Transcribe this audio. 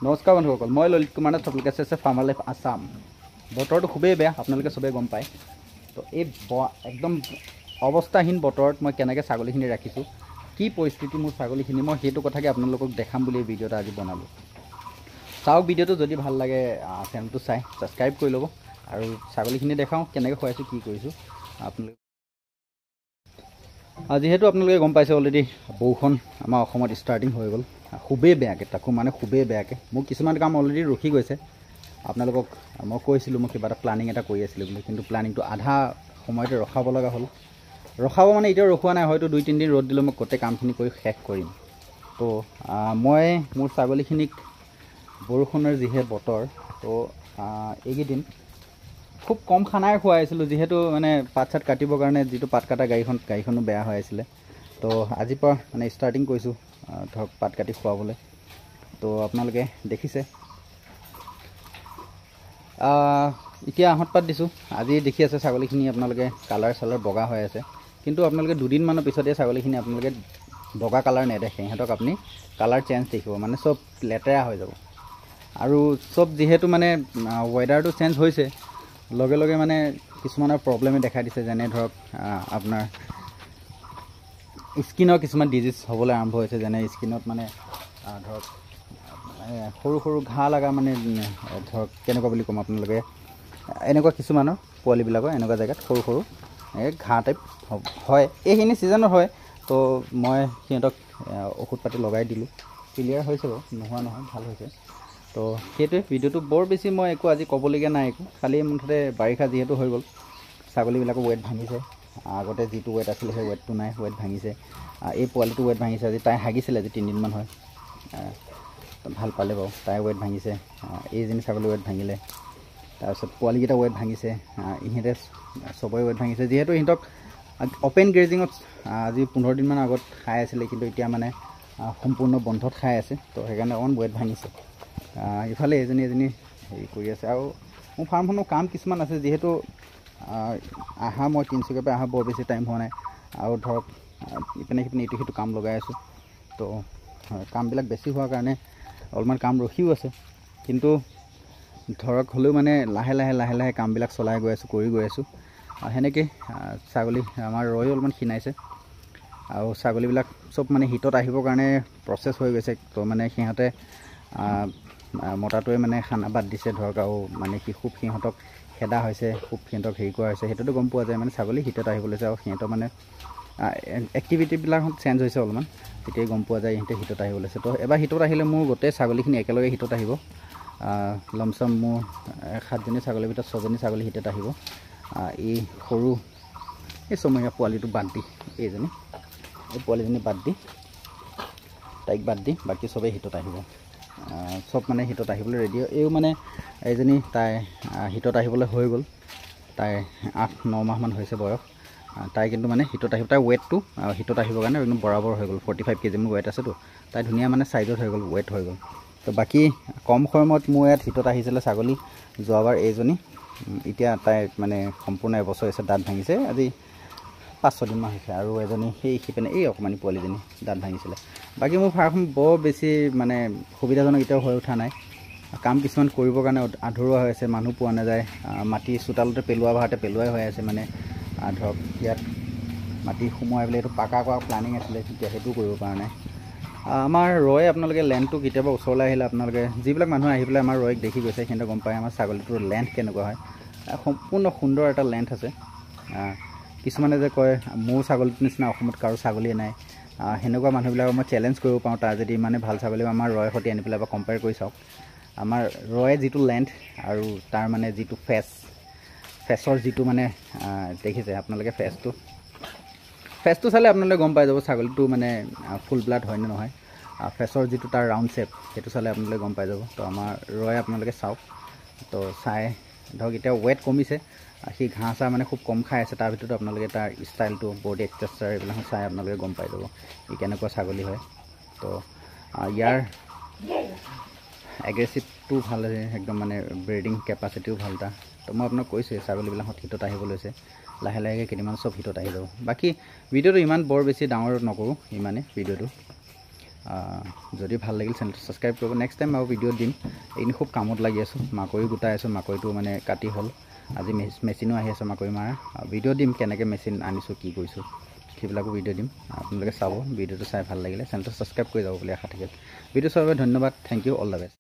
নমস্কাৰ বন্ধুসকল, মই ললিত কুমাৰ নাথ, আপোনালোকে চাইছে ফাৰ্মাৰ লাইফ আছাম। বতৰটো খুবেই বেয়া, আপোনালোকে চবেই গম পায়। তো এই একদম অৱস্থাহীন বতৰত মই কেনেকৈ ছাগলীখিনি ৰাখিছোঁ, কি পৰিস্থিতি মোৰ ছাগলীখিনি, মই সেইটো কথাকে আপোনালোকক দেখাম বুলি এই ভিডিঅ'টা আজি বনালোঁ। চাওক ভিডিঅ'টো, যদি ভাল লাগে চেনেলটো চাই ছাবস্ক্ৰাইব কৰি ল'ব। আৰু ছাগলীখিনি দেখাওঁ কেনেকৈ খুৱাইছোঁ, কি কৰিছোঁ আপোনালোকে। যিহেতু আপোনালোকে গম পাইছে অলৰেডি, বৰষুণ আমাৰ অসমত ষ্টাৰ্টিং হৈ গ'ল খুবেই বেয়াকৈ, তাকো মানে খুবেই বেয়াকৈ। মোৰ কিছুমান কাম অলৰেডি ৰখি গৈছে। আপোনালোকক মই কৈছিলোঁ মই কিবা এটা প্লানিং এটা কৰি আছিলোঁ বুলি, কিন্তু প্লানিংটো আধা সময়তে ৰখাব লগা হ'ল। ৰখাব মানে এতিয়াও ৰখোৱা নাই, হয়তো 2-3 দিন ৰ'দ দিলে মই গোটেই কামখিনি কৰি শেষ কৰিম। তো মই মোৰ ছাগলীখিনিক বৰষুণৰ যিহে বতৰ, তো এইকেইদিন খুব কম খানাই খুৱাইছিলোঁ, যিহেতু মানে পাত চাত কাটিবৰ কাৰণে যিটো পাত কটা গাড়ীখনো বেয়া হৈ আছিলে। তো আজিৰ পৰা মানে ষ্টাৰ্টিং কৰিছোঁ ধৰক পাত কাটি খুৱাবলৈ। তো আপোনালোকে দেখিছে এতিয়া আহঁত পাত দিছোঁ। আজি দেখি আছে ছাগলীখিনি আপোনালোকে কালাৰ চালাৰ বগা হৈ আছে, কিন্তু আপোনালোকে দুদিনমানৰ পিছতে ছাগলীখিনি আপোনালোকে বগা কালাৰ নেদেখে, সিহঁতক আপুনি কালাৰ চেঞ্জ দেখিব, মানে চব লেতেৰা হৈ যাব। আৰু চব যিহেতু মানে ৱেডাৰটো চেঞ্জ হৈছে, লগে লগে মানে কিছুমানৰ প্ৰব্লেমে দেখা দিছে, যেনে ধৰক আপোনাৰ স্কিনৰ কিছুমান ডিজিজ হ'বলৈ আৰম্ভ হৈছে। যেনে স্কিনত মানে ধৰক সৰু সৰু ঘাঁ লগা, মানে ধৰক কেনেকুৱা বুলি ক'ম আপোনালোকে, এনেকুৱা কিছুমানৰ পোৱালিবিলাকৰ এনেকুৱা জেগাত সৰু সৰু ঘাঁ টাইপ হয়। এইখিনি ছিজনত হয়। তো মই সিহঁতক ঔষধ পাতি লগাই দিলোঁ, ক্লিয়াৰ হৈছে বাৰু, নোহোৱা নহয়, ভাল হৈছে। তো সেইটোৱে ভিডিঅ'টো, বৰ বেছি মই একো আজি ক'বলগীয়া নাই একো, খালি মুঠতে বাৰিষা যিহেতু হৈ গ'ল, ছাগলীবিলাকৰ ৱেট ভাঙিছে। আগতে যিটো ৱেট আছিলে সেই ৱেটটো নাই, ৱেট ভাঙিছে। এই পোৱালিটো ৱেট ভাঙিছে। আজি তাই হাগিছিলে, আজি 3 দিনমান হয়, ভাল পালে বাৰু, তাই ৱেট ভাঙিছে। এইজনী ছাগলী ৱেট ভাঙিলে, তাৰপিছত পোৱালিকেইটা ৱেট ভাঙিছে। ইহঁতে চবৰে ৱেট ভাঙিছে, যিহেতু ইহঁতক অ'পেন গ্ৰেজিঙত আজি 15 দিনমান আগত খাই আছিলে, কিন্তু এতিয়া মানে সম্পূৰ্ণ বন্ধত খাই আছে। তো সেইকাৰণে অকণ ৱেট ভাঙিছে। ইফালে এজনী হেৰি কৰি আছে। আৰু মোৰ ফাৰ্মখনৰ কাম কিছুমান আছে, যিহেতু মই তিনিচুকীয়াৰ পৰা বৰ বেছি টাইম হোৱা নাই। আৰু ধৰক ইপিনে সিপিনে ইটো সিটো কাম লগাই আছোঁ। তো কামবিলাক বেছি হোৱাৰ কাৰণে অলপমান কাম ৰখিও আছে, কিন্তু ধৰক হ'লেও মানে লাহে লাহে কামবিলাক চলাই গৈ আছোঁ, কৰি গৈ আছোঁ। সেনেকৈ ছাগলী আমাৰ ৰয়ো অলপমান ক্ষীণাইছে, আৰু ছাগলীবিলাক চব মানে হিটত আহিবৰ কাৰণে প্ৰচেছ হৈ গৈছে। তো মানে সিহঁতে মতাটোৱে মানে খানা বাদ দিছে ধৰক, আৰু মানে খুব সিহঁতক খেদা হৈছে, খুব সিহঁতক হেৰি কৰা হৈছে। সেইটোতো গম পোৱা যায়, মানে ছাগলী হিটত আহিব লৈছে, আৰু সিহঁতৰ মানে এক্টিভিটিবিলাক চেঞ্জ হৈছে অলপমান, তেতিয়াই গম পোৱা যায় সিহঁতে হিটত আহিব লৈছে। তো এবাৰ হিটত আহিলে মোৰ গোটেই ছাগলীখিনি একেলগে হিটত আহিব। লমচম মোৰ 7জনী ছাগলীৰ ভিতৰত 6জনী ছাগলী হিটত আহিব। এই সৰু এই ছমহীয়া পোৱালিটো বাদ দি, এই পোৱালিজনী বাদ দি, তাইক বাদ দি বাকী চবেই হিটত আহিব। চব মানে হিটত আহিবলৈ ৰেডি। এইও মানে এইজনী, তাই হিটত আহিবলৈ হৈ গ'ল, তাই 8-9 মাহমান হৈছে বয়স। তাই কিন্তু মানে হিটত আহিব, তাই ৱেটটো হিটত আহিবৰ কাৰণে একদম বৰাবৰ হৈ গ'ল। 45 kg মোৰ ৱেট আছেতো, তাই ধুনীয়া মানে চাইজত হৈ গ'ল, ৱেট হৈ গ'ল। তো বাকী কম সময়ত মোৰ ইয়াত হিটত আহিছিলে ছাগলী যোৱাবাৰ এইজনী। এতিয়া তাই মানে সম্পূৰ্ণ এবছৰ হৈছে, দাঁত ভাঙিছে আজি 5-6 দিনমান হৈছে। আৰু এজনী সেই সিপিনে এই অকণমানি পোৱালিজনী দাঁত ভাঙিছিলে। বাকী মোৰ ফাৰ্মখন বৰ বেছি মানে সুবিধাজনক এতিয়াও হৈ উঠা নাই। কাম কিছুমান কৰিবৰ কাৰণে আধৰুৱা হৈ আছে, মানুহ পোৱা নাযায়। মাটি চোতালতে পেলোৱাই হৈ আছে, মানে ধৰক ইয়াত মাটি সোমোৱাই পেলাই এইটো পাকা কৰা প্লানিং আছিলে, তেতিয়া সেইটো কৰিব পৰা নাই। আমাৰ ৰয়, আপোনালোকে লেন্থটো কেতিয়াবা ওচৰলৈ আহিলে আপোনালোকে যিবিলাক মানুহে আহি পেলাই আমাৰ ৰয়ক দেখি গৈছে, সিহঁতে গম পায় আমাৰ ছাগলীটোৰ লেন্থ কেনেকুৱা হয়। সম্পূৰ্ণ সুন্দৰ এটা লেন্থ আছে। কিছুমানে যে কয় মোৰ ছাগলীটোৰ নিচিনা অসমত কাৰো ছাগলীয়ে নাই, সেনেকুৱা মানুহবিলাকক মই চেলেঞ্জ কৰিব পাৰোঁ, তাৰ যদি ইমানে ভাল ছাগলী আমাৰ ৰয়ৰ সৈতে আনি পেলাই কম্পেয়াৰ কৰি চাওক। আমাৰ ৰয়ে যিটো লেন্থ আৰু তাৰ মানে যিটো ফেচৰ যিটো মানে দেখিছে আপোনালোকে, ফেচটো চালে আপোনালোকে গম পাই যাব ছাগলীটো মানে ফুল ব্লাড হয় নে নহয়। ফেচৰ যিটো তাৰ ৰাউণ্ড শ্বেপ, সেইটো চালে আপোনালোকে গম পাই যাব। তো আমাৰ ৰয় আপোনালোকে চাওক। তো চাই ধৰক এতিয়া ৱেট কমিছে, সি ঘাঁহ চাহ মানে খুব কম খাই আছে। তাৰ ভিতৰত আপোনালোকে তাৰ ষ্টাইলটো, বডি এক্সেচাৰ এইবিলাক চাই আপোনালোকে গম পাই যাব ই কেনেকুৱা ছাগলী হয়। তো ইয়াৰ এগ্ৰেছিভটো ভাল আছে, একদম মানে ব্ৰিডিং কেপাচিটিও ভাল তাৰ। তো মই আপোনাক কৈছোঁৱেই ছাগলীবিলাকত হিটত আহিব লৈছে, লাহে লাহেকৈ কেইদিনমান চব হিটত আহি যাব। বাকী ভিডিঅ'টো ইমান বৰ বেছি ডাঙৰ নকৰোঁ, ইমানেই ভিডিঅ'টো। যদি ভাল লাগিল চেনেলটো ছাবস্ক্ৰাইব কৰিব নেক্সট টাইম আৰু ভিডিঅ' দিম এইখিনি খুব কামত লাগি আছোঁ মাকৈ গোটাই আছোঁ মাকৈটো মানে কাটি হ'ল আজি মেচিনো আহি আছে মাকৈ মাৰা ভিডিঅ' দিম কেনেকৈ মেচিন আনিছোঁ কি কৰিছোঁ সেইবিলাকো ভিডিঅ' দিম আপোনালোকে চাব ভিডিঅ'টো চাই ভাল লাগিলে চেনেলটো ছাবস্ক্ৰাইব কৰি যাব বুলি আশা থাকিল ভিডিঅ' চোৱাৰ বাবে ধন্যবাদ thank you all the best